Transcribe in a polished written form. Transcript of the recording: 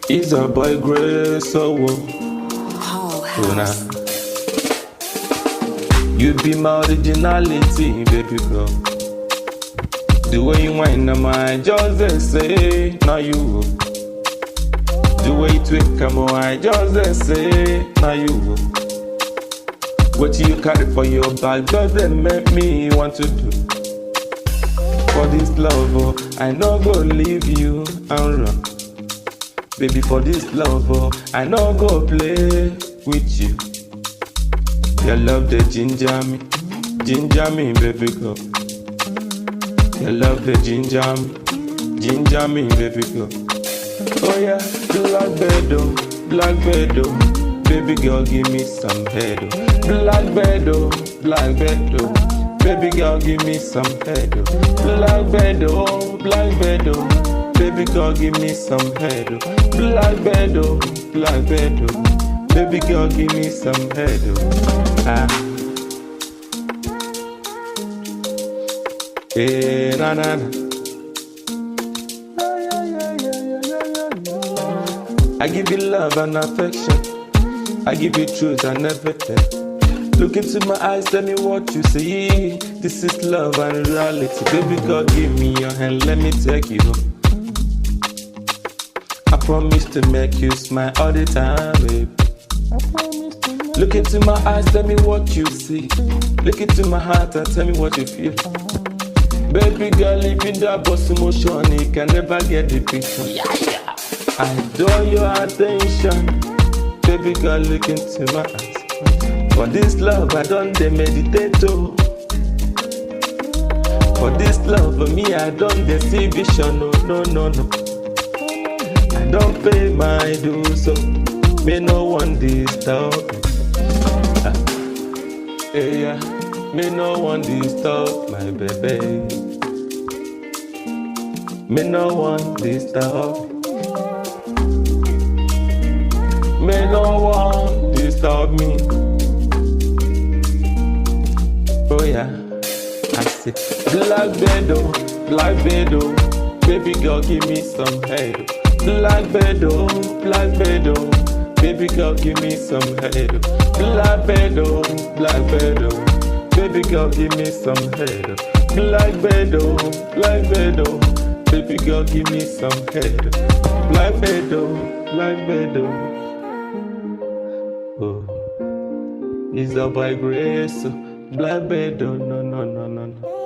He's a boy Grace, oh, Whole nah. house. You be my originality, baby girl. The way you whine on my just say, now you. The way you twink on my just say, now you. What you carry for your back doesn't make me want to do. For this love, oh, I no go leave you and run. Baby, for this love, oh, I no go play with you. Your love the ginger me, baby girl. Your love the ginger me, baby girl. Oh yeah, black bed, oh, baby girl, give me some head, oh. Black bed, oh, baby girl, give me some head, oh. Black bed, oh, baby girl, give me some head, oh. Black bed, oh, baby girl, give me some head, oh. Ah. Hey, na na na. I give you love and affection. I give you truth and everything. Look into my eyes, tell me what you see. This is love and reality. Baby girl, give me your hand, let me take you home. I promise to make you smile all the time, baby. Look into my eyes, tell me what you see. Look into my heart and tell me what you feel. Baby girl, if you that boss emotion, you can never get the picture. I adore your attention. Baby girl, look into my eyes. For this love, I don't meditate, oh. For this love, for me, I don't see vision, oh, no. I don't pay my dues, so me no one disturb. Yeah, me no one disturb my baby. Me no one disturb. Me no one disturb me. Oh yeah, I say black bed, oh, baby girl, give me some head, oh. Black bed, oh, baby girl, give me some head, oh. Black bed, oh, baby girl, give me some head, oh. Black bed, oh, baby girl, give me some head, oh. Black bed, oh. Oh, it's a by grace, oh. Black bed, oh, no.